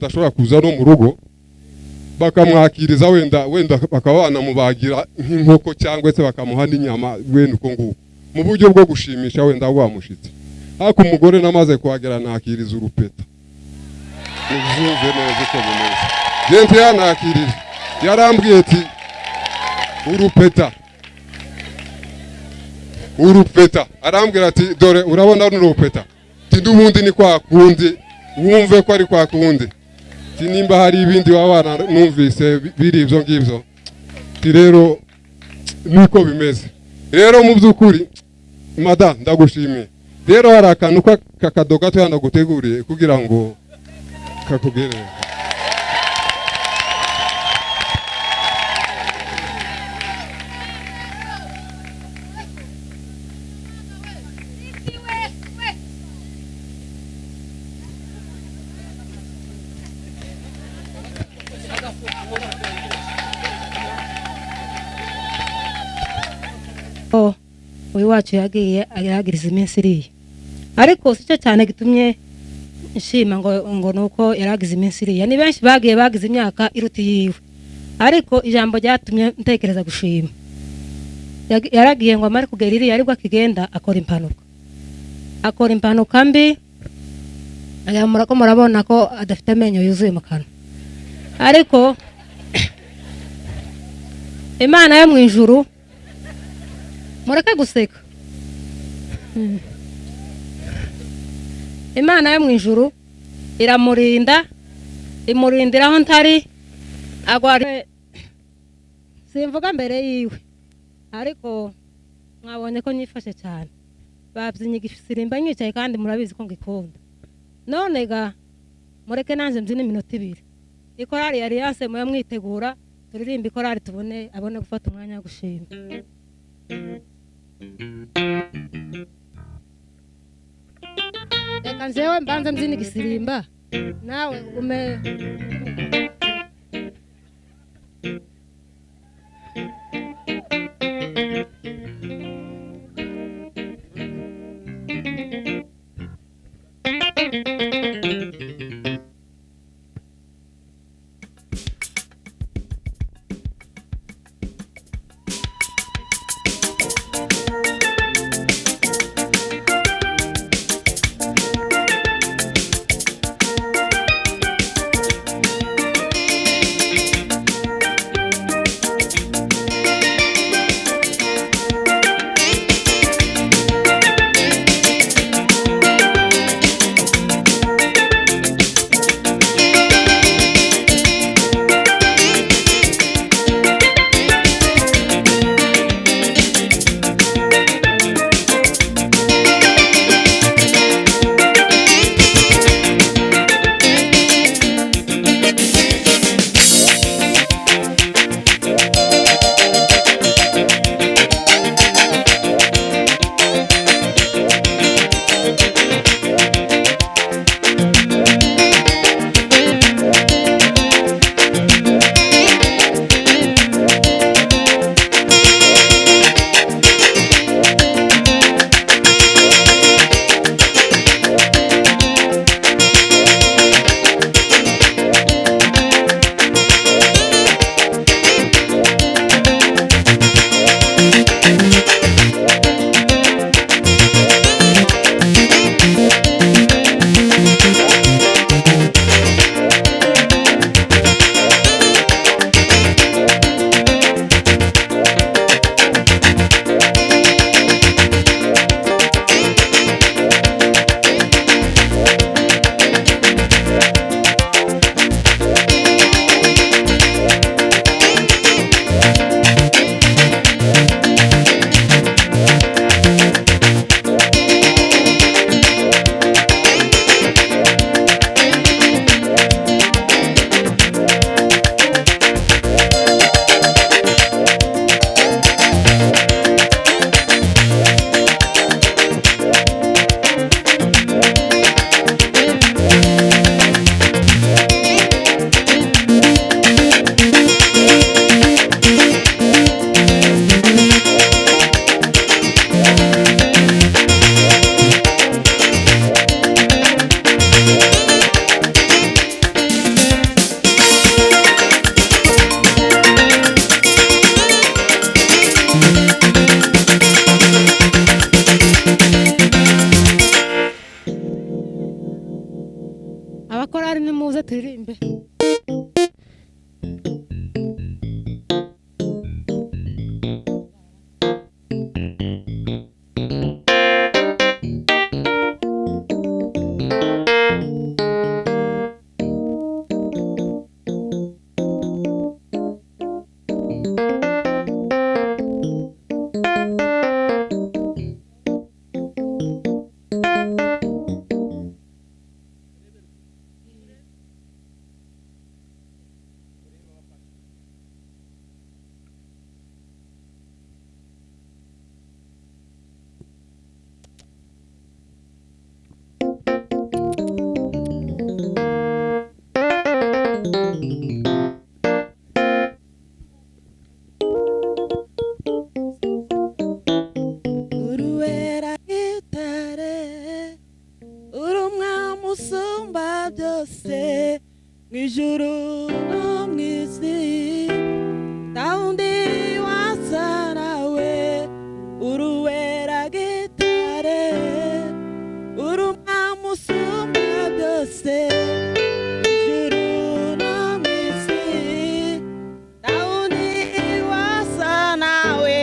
adashobora kuza no mu rugo bakamwakiriza wenda bakaba banamubagira nk'inkoko cyangwa se bakamuha n'inyama wenda uko nguko mu buryo bwo gushimisha wenda wamushitse. Ariko umugore namaze kuhagera nakiriza urupeta. Nizumve neza ko bimeze. Gente yanakirije yarambwiye ati urupeta arambwira ati dore urabona n'urupeta n'ubundi ni kwa kundi wumve ko ari kwa kundi nimba hari ibindi wabana numvise biri ibyo ngibyo rero niko bimeze. Rero mu by'ukuri mada ndagushimiye. Rero hari akantu kakado gato yanaguteguriye kugira ngo kakugere. Uyu wacu yagiye agiriza iminsi iriya, ariko si cyo cyane gitumye nshima ngo nuko yaragize iminsi iriya. Ni benshi bagize imyaka iruti yiwe, ariko ijambo ryatumye ntekereza gushima. Yaragiye ngo amare kugera iriya, ariko akigenda akora impanuka mbi. Ko murabona ko adafite amenyo yuzuye mu kanwa, ariko Imana yo mu ijuru mureke guseka. Imana yo mu ijuru imurindira aho ntari agware. Simvuga mbere yiwe, ariko mwabonye ko nyifashe cyane. Babyinnye igisirimba nyicaye kandi murabizi ko ngikunda. None ga mureke nanjye mbyine iminota 2. Ikorari yari yasemuye mwitegura turirimba ikorari abone gufata umwanya wo gushima. Reka njewe mbanza mbyine igisirimba nawe ume. muze turirimbe. Uruwera itare urumwami usumba byose mw'ijuru no mw'isi nta wundi wasa nawe uruwera gitare urumwami usumba byose mw'ijuru no mw'isi nta wundi wasa nawe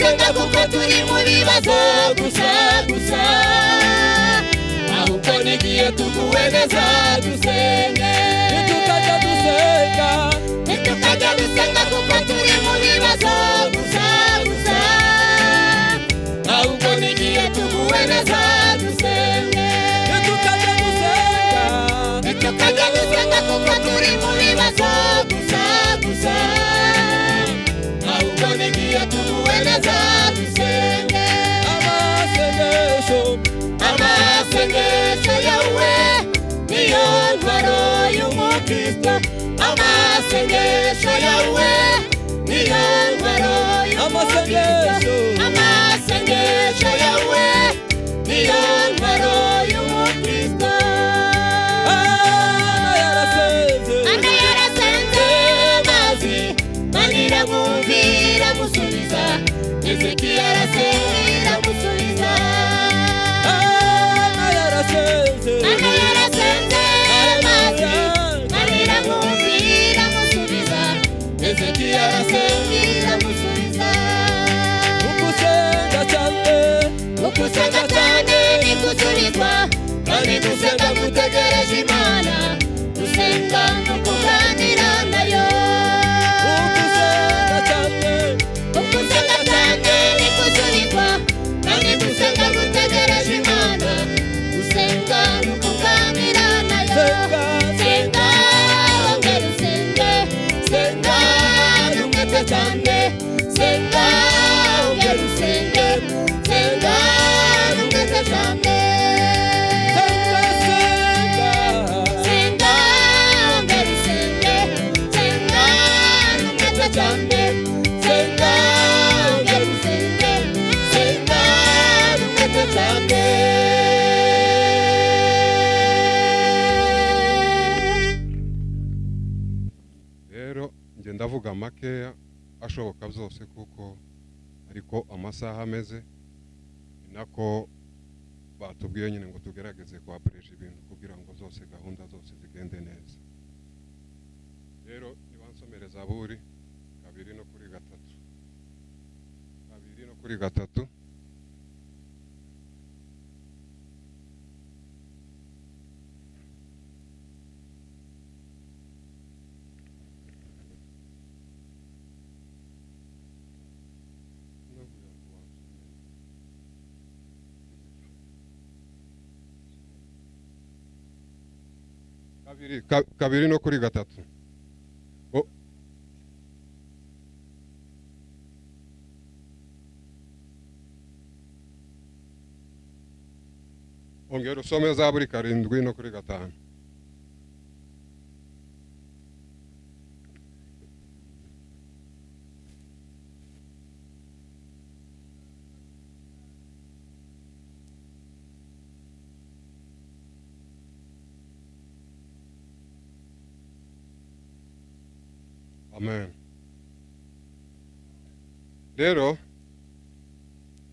gusenga kuko turi mu bibazo gusa gusa, ahubwo n'igihe tuguwe neza dusenge. Nitukajya dusenga, nitukajya dusenga kuko turi mu bibazo gusa gusa, ahubwo n'igihe tuguwe neza dusenge. Nitukajya dusenga, nitukajya dusenga kuko turi mu bibazo gusa gusa, ahubwo n'igihe tuguwe neza dusenge. Amasengesho, amasengesho yawe niyo ntwaro y'umukristo. Amasengesho yawe niyo ntwaro y'umukristo. Amasengesho yawe niyo ntwaro y'umukristo. Ana yarasenze mazi manira mumvira musubiza. Ezekiya arasenga musubiza. Ana yarasenze mazi manira mumvira musubiza. Ezekiya arasenga musubiza. Ukusenga cyane ni gusubiza, kandi gusenga gutegereje Imana, gusenga no kuganira nayo. Ukusenga cyane ni gusubiza, kandi gusenga gutegereje Imana, gusenga no kuganira nayo. Senga ongera usenge, senga n'umwete cyane, senga ongera usenge, senga n'umwete cyane. Senga ongera usenge, senga n'umwete cyane, senga ongera usenge, senga n'umwete cyane. rero njye ndavuga makeya ashoboka byose kuko ariko amasaha ameze, ni nako batubwiye nyine ngo tugerageze kwapuresha ibintu kugira ngo zose gahunda zose zigende neza. Rero nibansomere Zaburi 2 no kuri 3, 2 no kuri 3. Kabiri no kuri 3. Ongera usome Zaburi 7 no kuri 5. Amen. Rero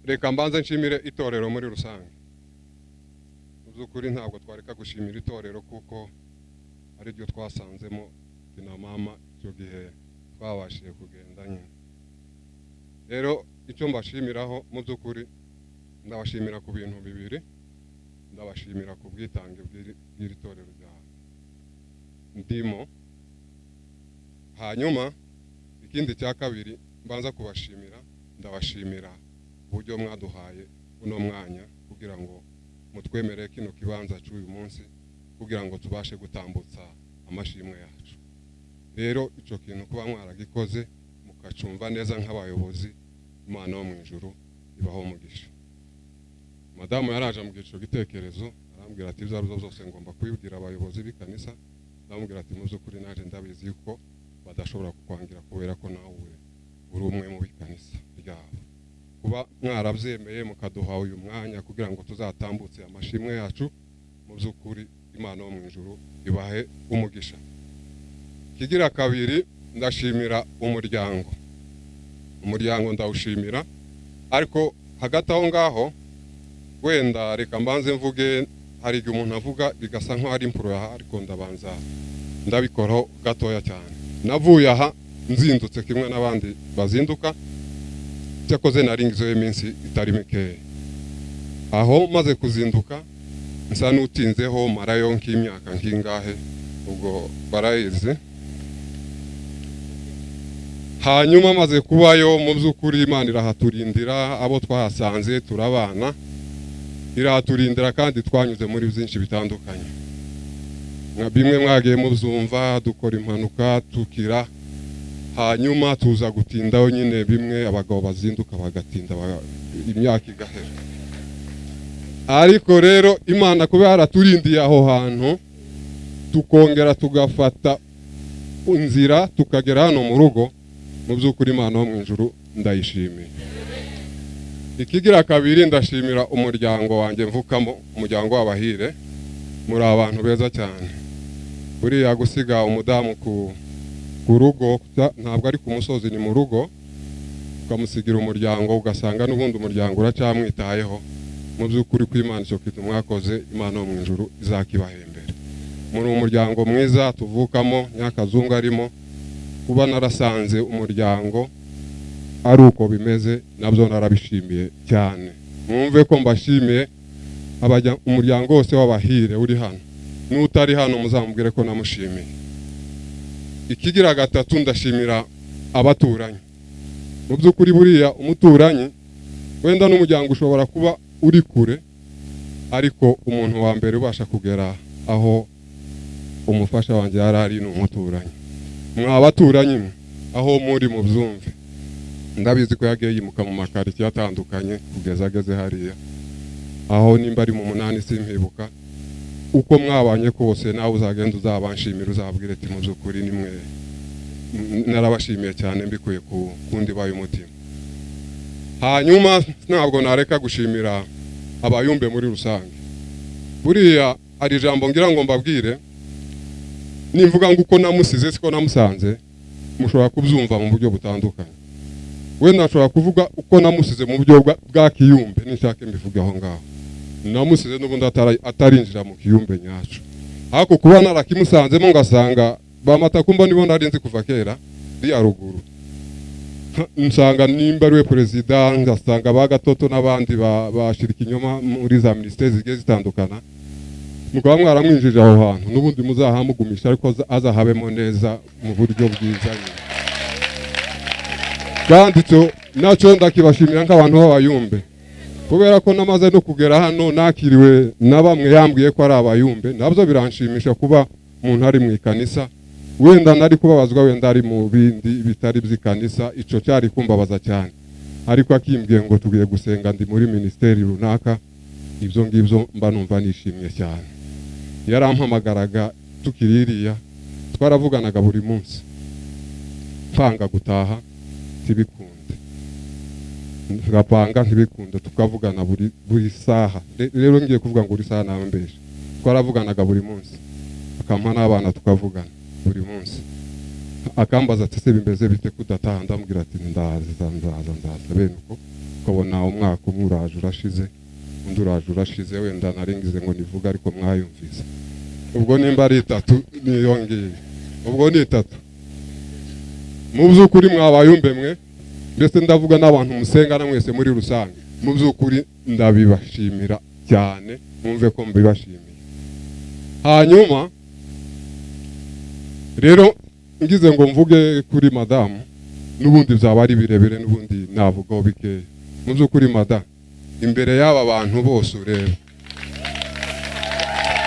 reka mbanze nshimire itorero muri rusange. Byukuri ntabwo twareka gushimira itorero kuko ari ryo twasanzemo na mama icyo gihe twabashije kugenda nyine. Rero icyo mbashimiraho mu byukuri ndabashimira ku bintu bibiri. Ndabashimira ku bwitange bw'iri torero rya ndimo. Hanyuma ikindi cya kabiri mbanza kubashimira, ndabashimira uburyo mwaduhaye uno mwanya kugira ngo mutwemerere kino kibanza cy'uyu munsi kugira ngo tubashe gutambutsa amashimwe yacu. Rero icyo kintu kuba mwaragikoze mukacumva neza nk'abayobozi, Imana wo mu ijuru ibaho umugisha. Madamu yaraje mu gico gitekerezo arambwira ati ibyo byose ngomba kwibwira abayobozi b'ikanisa. Ndamubwira ati mu by'ukuri naje ndabizi yuko badashobora kukwangira kubera ko nawe uri umwe mu bikanisa ryabo. Kuba mwarabyemeye mukaduha uyu mwanya kugira ngo tuzatambutse amashimwe yacu, mu by'ukuri Imana wo mu ijuru ibahe umugisha. Kigira kabiri ndashimira umuryango. Umuryango ndawushimira, ariko hagati aho ngaho wenda reka mbanze mvuge, hari igihe umuntu avuga bigasa nk'aho ari impuro yaha, ariko ndabanza ndabikoraho gatoya cyane. Navuye aha nzindutse kimwe n'abandi bazinduka, cyakoze naringizeho iminsi itari mikeya. Aho maze kuzinduka nsa n'utinzeho marayo nk'imyaka nk'ingahe ubwo barayizi. Hanyuma maze kubayo mu by'ukuri Imana irahaturindira, abo twahasanze turabana, irahaturindira kandi twanyuze muri byinshi bitandukanye. Bimwe mwagiye mubyumva, dukora impanuka tukira, hanyuma tuza gutindaho nyine bimwe abagabo bazinduka bagatinda imyaka igahera. Ariko rero Imana kuba yaraturindiye aho hantu, tukongera tugafata inzira tukagera hano mu rugo, mu by'ukuri Imana wo mu ijuru ndayishimiye. Ikigira kabiri, ndashimira umuryango wanjye mvukamo, umuryango w'Abahire. Muri abantu beza cyane. Buriya gusiga umudamu ku rugo ntabwo ari ku musozi, ni mu rugo, ukamusigira umuryango ugasanga n'ubundi umuryango uracyamwitayeho. Mu by'ukuri ko Imana icyo kintu mwakoze, Imana wo mu ijuru izakibahembera. Muri umuryango mwiza tuvukamo, Nyakazungu arimo, kuba narasanze umuryango ari uko bimeze nabyo narabishimiye cyane. Mwumve ko mbashimiye umuryango wose w'Abahire uri hano, n'utari hano muzamubwire ko namushimiye. Ikigira gatatu, ndashimira abaturanyi. Mu by'ukuri buriya umuturanyi wenda n'umuryango ushobora kuba uri kure, ariko umuntu wa mbere ubasha kugera aho umufasha wanjye yari ari ni umuturanyi. Mwa baturanyi aho muri mu byumve, ndabizi ko yagiye yimuka mu makaritsiye atandukanye kugeza ageze hariya, aho nimba ari mu 8 simpibuka. Uko mwabanye kose nawe uzagenda uzabanshimira, uzabwire ati mu by'ukuri nimwe narabashimiye cyane mbikuye ku kundi bayo umutima. Hanyuma ntabwo nareka gushimira abayumbe muri rusange. Buriya ari ijambo ngira ngo mbabwire, nimvuga ngo uko namusize siko namusanze, mushobora kubyumva mu buryo butandukanye. Wenda nshobora kuvuga uko namusize mu buryo bwa kiyumbe, nishake mbivuge aho ngaho. Namusize n'ubundi atarinjira mu kiyumbe nyacu. Ariko kuba narakimusanzemo ngasanga bamata kumba nibo narinzi kuva kera riya ruguru. Nsanga nimba ariwe perezida, ngasanga bagatoto n'abandi bashirika inyoma muri za ministeri zigiye zitandukana. Mukaba mwaramwinjije aho hantu, n'ubundi muzahamugumisha ariko azahabemo neza mu buryo bwiza. Kandi cyo nacyo ndakibashimira nk'abantu b'Abayumbe, kubera ko namaze no kugera hano nakiriwe na bamwe yambwiye ko ari Abayumbe, nabyo biranshimisha kuba umuntu ari mu ikanisa. Wenda nari kubabazwa wenda ari mu bindi bitari by'ikanisa, ico cyari kumbabaza cyane, ariko akimbwiye ngo tugiye gusenga ndi muri ministeri runaka, ibyo ngibyo mba numva nishimye cyane. Yarampamagaraga tukiririya, twaravuganaga buri munsi, panga gutaha tibikunde, ngapanga ntibikunde, tukavugana buri saha. Rero ngiye kuvuga ngo uri saha nambeshe, twaravuganaga buri munsi, akampa n'abana tukavugana buri munsi. Akambaza ati se bimeze bite kudataha, ndamubwira ati ndaza bene uko. Ukabona umwaka umwe uraje urashize, undi uraje urashize, wenda naringize ngo nivuga ariko mwayumvise. Ubwo nimba ari 3 niyongeye, ubwo ni 3. Mu by'ukuri mwabayumbe mwe, mbese ndavuga n'abantu musenga na mwese muri rusange, mu by'ukuri ndabibashimira cyane, mwumve ko mbibashimiye. Hanyuma rero ngize ngo mvuge kuri madamu, n'ubundi byaba ari birebire, n'ubundi navugaho bikeya. Mu by'ukuri madamu, imbere y'aba bantu bose ureba,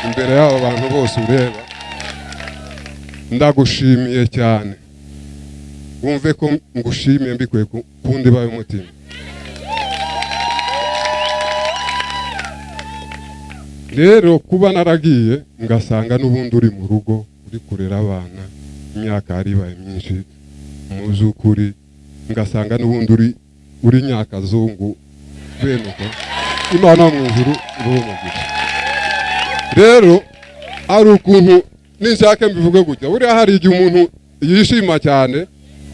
imbere y'aba bantu bose ureba, ndagushimiye cyane. Wumve ko ngushimiye mbikuye kundi bayo umutima. Rero kuba naragiye ngasanga n'ubundi uri mu rugo, uri kurera abana, imyaka ari baye myinshi, mu by'ukuri ngasanga n'ubundi uri Nyakazungu bene uko, Imana mu ijuru iruhumugisha. Rero ari ukuntu nishake mbivuge gutya, buriya hari igihe umuntu yishima cyane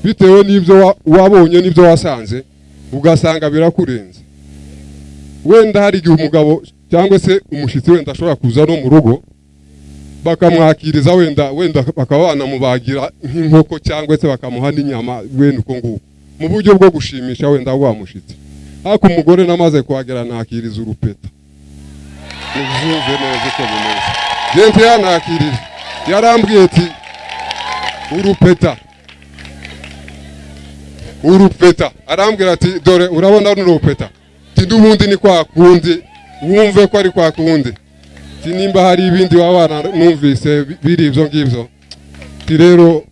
bitewe n'ibyo wabonye n'ibyo wasanze, ugasanga birakurenze. Wenda hari igihe umugabo cyangwa se umushitsi wenda ashobora kuza no mu rugo, bakamwakiriza wenda bakaba banamubagira nk'inkoko cyangwa se bakamuha n'inyama, wenda uko nguko mu buryo bwo gushimisha wenda wamushitse, ariko umugore namaze kuhagera nakiriza urupeta. Nizumve neza ko bimeze. Gente yanakirije yarambwiye ati urupeta arambwira ati dore urabona n'urupeta, n'ubundi ni kwa kundi, wumve ko ari kwa kundi, nimba hari ibindi wabana numvise biri ibyo ngibyo, rero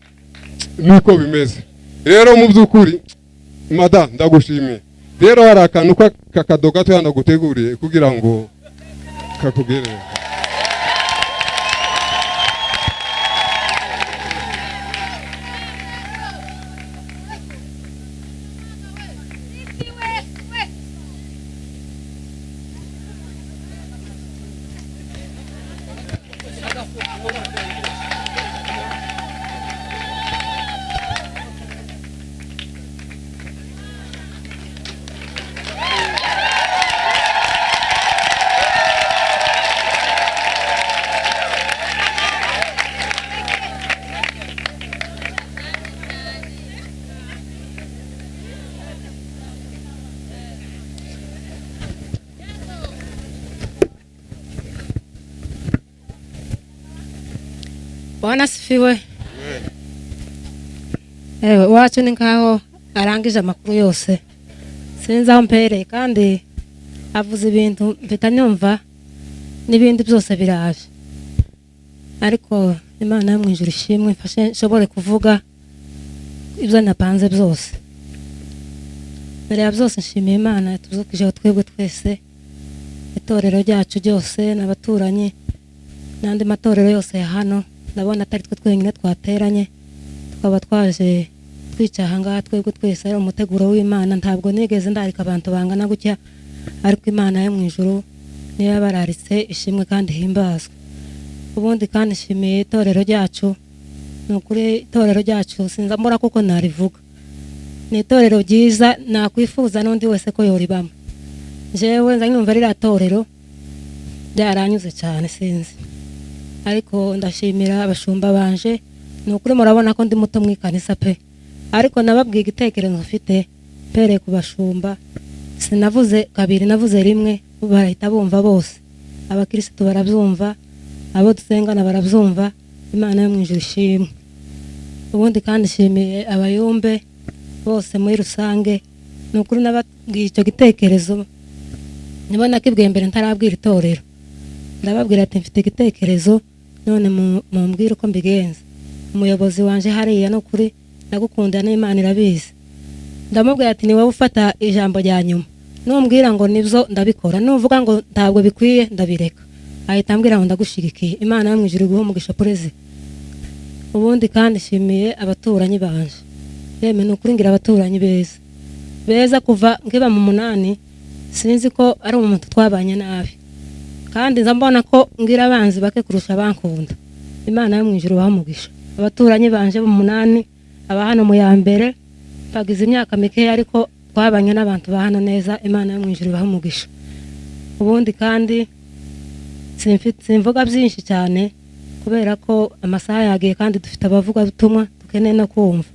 nuko bimeze. Rero mu by'ukuri mada ndagushimiye. Rero hari akantu kakado gato yanaguteguriye kugira ngo kakugere. Bwana sifiwe. Wacu ni nkaho arangije amakuru yose, sinzi aho mpereye, kandi avuze ibintu mfite nyumva n'ibindi byose biraje, ariko Imana yo mu ijuru ishimwe mfashe nshobore kuvuga ibyo napanze byose. Mbere ya byose nshimiye Imana yatuzukije twebwe twese, itorero ryacu ryose n'abaturanyi n'andi matorero yose ya hano. Ndabona atari twe twenyine twateranye, tukaba twaje twicaha ngaha twebwe twese ari umuteguro w'Imana. Ntabwo nigeze ndarika abantu bangana gutya, ariko Imana yo mu ijuru niyo yabararitse, ishimwe kandi himbazwe. Ubundi kandi nshimiye itorero ryacu, nukuri itorero ryacu sinzamura kuko narivuga, ni itorero ryiza nakwifuza n'undi wese ko yoribamo. Jewe nza nyumva ririya torero byaranyuze cyane sinzi, ariko ndashimira abashumba banje. Nukuri murabona ko ndi muto mu ikanisa pe, ariko nababwiye igitekerezo mfite pere ku bashumba. Sinavuze kabiri, navuze rimwe, barahita bumva bose. Abakristo barabyumva, abo dusengana barabyumva. Imana yo mu ijuru ishimwe. Ubundi kandi nshimiye abayumbe bose muri rusange. Nukuri nababwiye icyo gitekerezo, nibona kibwiye mbere ntarabwira itorero. Ndababwira ati mfite igitekerezo, none mumbwire uko mbigenza. Umuyobozi wanje hariya nukuri ndagukunda n'Imana irabizi. Ndamubwira ati ni wowe ufata ijambo rya nyuma, numbwira ngo nibyo ndabikora, nuvuga ngo ntabwo bikwiye ndabireka. Ahita ambwira ngo ndagushigikiye. Imana yo mu ijuru iguhe umugisha perezi. Ubundi kandi nshimiye abaturanyi banje. Yeme nukuri ngira abaturanyi beza kuva nkiba mu 8, sinzi ko ari umuntu twabanye nabi, kandi nzambona ko ngira abanzi bake kurusha bankunda. Imana yo mu ijuru bamugisha. Abaturanyi banje mu 8, aba hano mu ya mbere bagize imyaka mike, ariko twabanye n'abantu ba hano neza. Imana yo mu ijuru bamugisha. Ubundi kandi simvuga byinshi cyane kubera ko amasaha yagiye, kandi dufite abavuga butumwa dukeneye no kumva.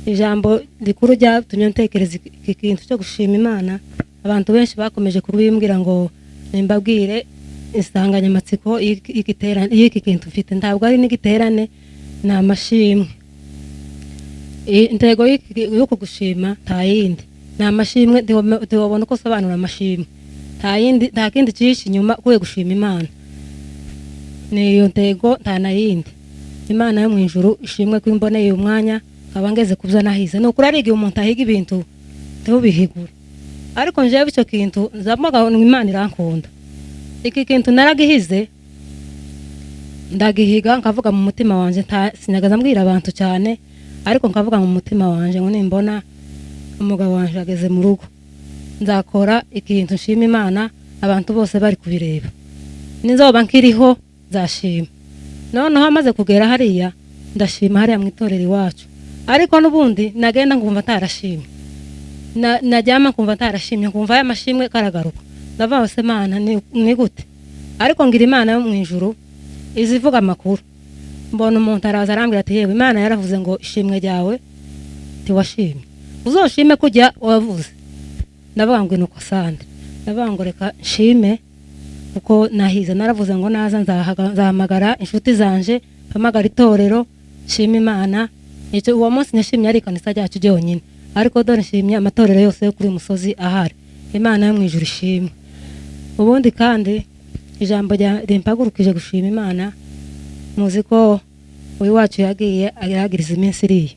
Ijambo rikuru ryatumye ntekereza iki kintu cyo gushima Imana. Abantu benshi bakomeje kubimbwira ngo nimbabwire insanganyamatsiko y'iki kintu mfite. Ntabwo ari n'igiterane, ni amashimwe. Intego y'uko gushima nta yindi, ni amashimwe. Ndiwabona uko sobanura amashimwe, nta kindi cyihishe inyuma kuye gushima Imana. Niyo ntego, nta na yindi. Imana yo mu ijuru ishimwe ko imboneye umwanya nkaba ngeze kubyo nahize. Nukuri ari igihe umuntu ahiga ibintu ntubihigure, ariko njewe icyo kintu nzamuga Imana irankunda. Iki kintu naragihize, ndagihiga nkavuga mu mutima wanje, sinagaza mbwira abantu cyane, ariko nkavuga mu mutima wanje ngo nimbona umugabo wanje ageze mu rugo nzakora ikintu nshima Imana, abantu bose bari kubireba. Ninzoba nkiriho nzashima. Noneho amaze kugera hariya ndashima hariya mu itorero iwacu, ariko n'ubundi nagenda ngumva ntarashimye, najyama kumva ntarashimye, nkumva aya mashimwe karagaruka. Ndavuga se Imana ni gute? Ariko ngira Imana yo mu ijuru izivuga amakuru. Mbona umuntu araza arambwira ati yewe Imana yaravuze ngo ishimwe ryawe tiwashimye. uzoshime kujya wavuze. Ndavuga ngo nuko sande, ndavuga ngo reka nshime uko nahize. Naravuze ngo naza nzahamagara inshuti zanje, mpamagara itorero, nshima Imana. Icyo uwo munsi nashimye ari kanisa ryacu ryonyine, ariko dore nshimye amatorero yose yo kuri musozi ahari. Imana yo mu ijuru ishimwe. Ubundi kandi ijambo rimpagurukije gushima Imana, muzi ko uyu wacu yagiye agiriza iminsi iriye,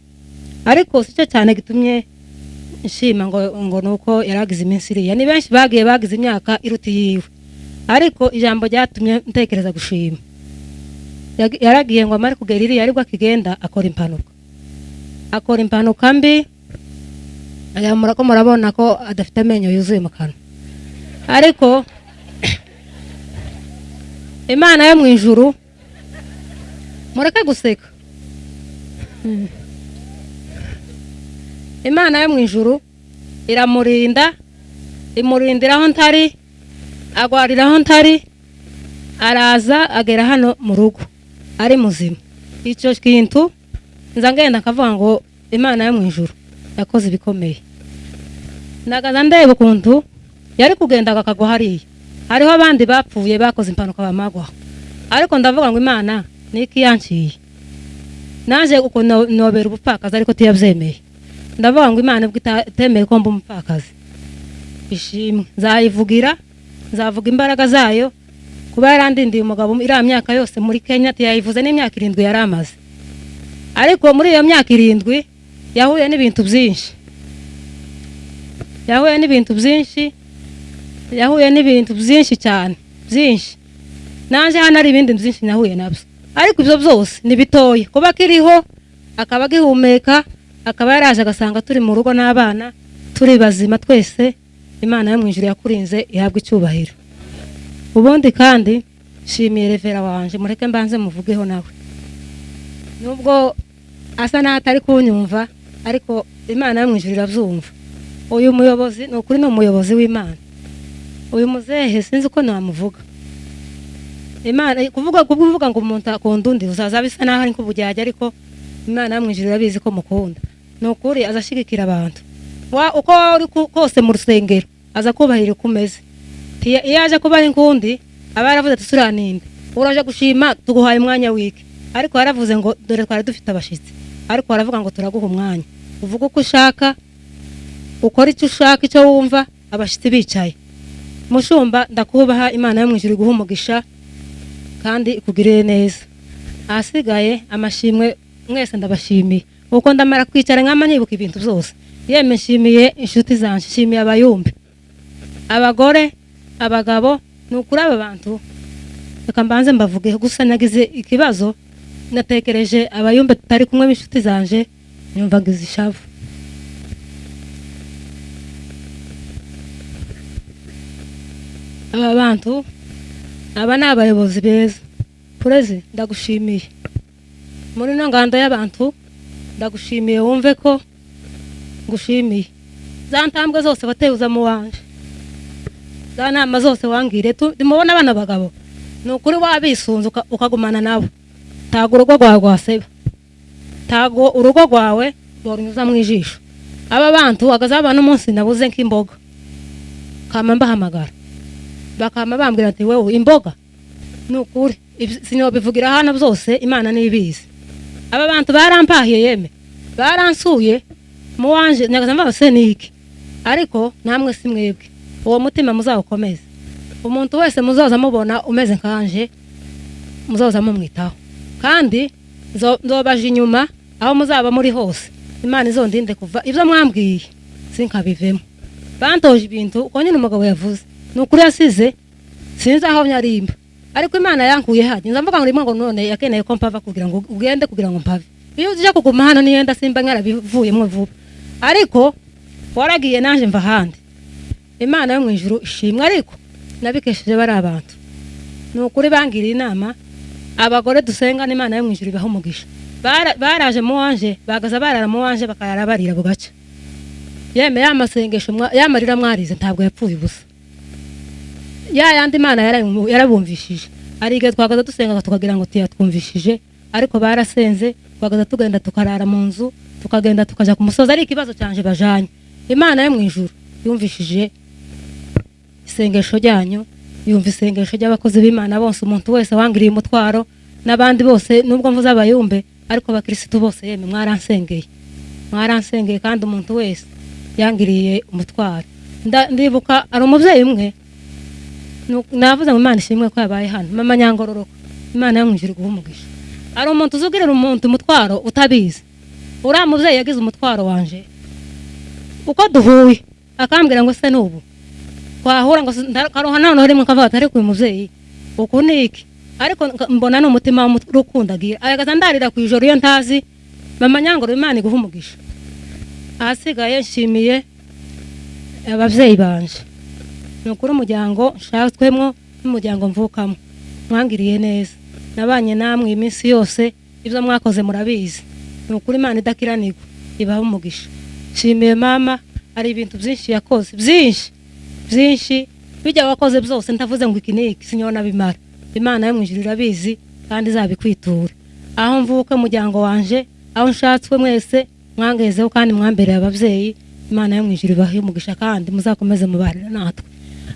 ariko sicyo cyane gitumye nshima ngo nuko yaragize iminsi iriya. Ni benshi bagize imyaka iruti yiwe, ariko ijambo ryatumye ntekereza gushima. Yaragiye ngo amare kugera iriya, ariko akigenda akora impanuka mbi. Ayamura ko murabona ko adafite amenyo yuzuye mu kanwa, ariko Imana yo mu ijuru, mureke guseka. Imana yo mu ijuru iramurinda, imurindira aho ntari, agwarira aho ntari, araza agera hano mu rugo ari muzima. Icyo kintu nza ngenda akavuga ngo Imana yo mu ijuru yakoze ibikomeye. Nagaza ndeba ukuntu yari kugenda akagwa hariya, hariho abandi bapfuye bakoze impanuka bamagwa, ariko ndavuga ngo Imana niki yanciye. Naje uko nobera ubupfakazi ariko tiyabyemeye. Ndavuga ngo Imana ubwo itemeye ko mba umupfakazi, ishimwe nzayivugira, nzavuga imbaraga zayo, kuba yarandindiye umugabo iriya myaka yose muri Kenya. Tiyayivuze n'imyaka 7 yari amaze, ariko muri iyo myaka 7 yahuye n'ibintu byinshi, yahuye n'ibintu byinshi cyane, byinshi. Nanje hano ari ibindi byinshi nahuye nabyo, ariko ibyo byose ni bitoye. Kuba kiriho akaba gihumeka, akaba yaraje agasanga turi mu rugo n'abana turi bazima twese, Imana yo mu ijuru yakurinze ihabwa icyubahiro. Ubundi kandi shimiye revera wanje, mureke mbanze muvugeho nawe, nubwo asa n'atari kunyumva, ariko Imana yo mu ijuru irabyumva. Uyu muyobozi ni ukuri, ni umuyobozi w'Imana. Uyu muzehe sinzi uko namuvuga. Imana kuvuga ngo umuntu akunda undi uzaza bisa naho ari nk'ubujyajya, ariko Imana yo mu ijuru irabizi ko mukunda. Ni ukuri azashigikira abantu, uko uri kose mu rusengero aza kubahirira kumeze. Iyo aje kuba ari nkundi aba yaravuze ati suraninde, uraje gushima tuguhaye umwanya wiki, ariko yaravuze ngo dore twari dufite abashitsi, ariko aravuga ngo turaguha umwanya, uvuga uko ushaka, ukora icyo ushaka, icyo wumva, abashitsi bicaye. Mushumba ndakubaha, Imana yo mu ijuru iguha umugisha kandi ikugirire neza. Ahasigaye amashimwe mwese ndabashimiye, kuko ndamara kwicara nkama nibuka ibintu byose. Yeme nshimiye inshuti zanje, nshimiye abayumbi, abagore, abagabo. Ni ukuri aba bantu reka mbanze mbavuge. Gusa nagize ikibazo, natekereje abayumbi tutari kumwe b'inshuti zanje, nyumvaga izishavu. Aba bantu aba ni abayobozi beza. Purezi ndagushimiye muri no ngando y'abantu, ndagushimiye wumve ko ngushimiye. Za ntambwe zose wateuza mu wanje, za nama zose wangire ndimubona abana bagabo, ni ukuri wabisunze ukagumana nabo. Tago urugo rwawe rwaseba, tago urugo rwawe rwonyuza mu ijisho. Aba bantu agazaba n'umunsi nabuze nk'imboga, kama mbahamagara bakama bambwira ati wewe imboga. Ni ukuri sinobivugira hano byose, Imana nibizi. Aba bantu barampahiye, yeme baransuye mu wanje, nyagaza mbase niki, ariko namwe si mwebwe. Uwo mutima muzawukomeze. Umuntu wese muzoza mubona umeze nkanje, muzoza mumwitaho, kandi nzobaje inyuma aho muzaba muri hose. Imana izondinde kuva ibyo mwambwiye sinkabivemo. Bantoje ibintu uko nyine umugabo yavuze, ni ukuri yasize sinzi aho nyarimba, ariko Imana yankuye haje. Nzamvuga ngo ngo none yakeneye ko mpava kugira ngo ugende, kugira ngo mpave. Iyo uje kuguma hano niyenda simba nkarabivuyemo vuba, ariko waragiye nanje mva handi. Imana yo mu ijuru ishimwe, ariko nabikesheje bari abantu. Ni ukuri bangiriye inama, abagore dusenga n'Imana yo mu ijuru ibaha umugisha. Baraje mu wanje, bagaza barara mu wanje, bakayara barira bugaca. Yeme y'amasengesho yamarira mwarize ntabwo yapfuye ubusa. Yandi Imana yarabumvishije. Ari igihe twagaza dusenga tukagira ngo twumvishije, ariko barasenze twagaza tugenda tukarara mu nzu tukagenda tukaja ku musozi ari ikibazo cyanje bajanye Imana yo mu ijuru yumvishije isengesho ryanyu yumva isengesho ry'abakozi b'Imana bose umuntu wese wangiriye umutwaro n'abandi bose nubwo mvuze abayumbe ariko abakristo bose yeme mwaransengeye kandi umuntu wese yangiriye umutwaro ndibuka ari umuvyeyi umwe navuze ngo Imana ishimwe ko yabaye hano mama Nyangororoko Imana yo mu ijuru guhumugisha ari umuntu uzugirira umuntu umutwaro utabizi uriya muvyeyi yagize umutwaro wanje uko duhuye akambwira ngo se nubu twahura ngo karoha none rimwe kavuga ati ariko uyu muvyeyi uku niki ariko mbona n'umutima w'urukundagira agaza ndarira ku ijoro iyo ntazi mama Nyangororoko Imana iguhumugisha ahasigaye nshimiye abavyeyi banje nukuri umuryango nshatswemwo n'umuryango mvukamo mwangiriye neza nabanye namwe iminsi yose ibyo mwakoze murabizi nukuri Imana idakiranirwa ibaho umugisha nshimiye mama ari ibintu byinshi yakoze byinshi bijya wakoze byose ndavuze ngo iki niki sinyona bimara Imana yo mu ijuru irabizi kandi izabikwitura aho mvuka umuryango wanje aho nshatswe mwese mwangezeho kandi mwambereye abavyeyi Imana yo mu ijuru ibaho umugisha kandi muzakomeze mubarira natwe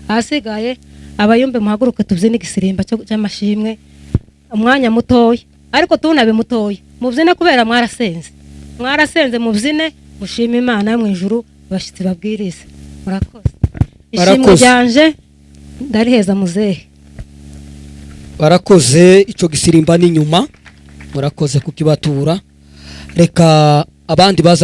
ahasigaye abayumbe muhaguruke tubyine igisirimba cy'amashimwe umwanya mutoya ariko tunabe mutoya mubyine kubera mwarasenze mubyine mushima Imana yo mu ijuru bashitsi babwirize murakoze ishimwe ryanje ndariheza muzehe barakoze ico gisirimba n'inyuma murakoze kukibatura reka abandi baza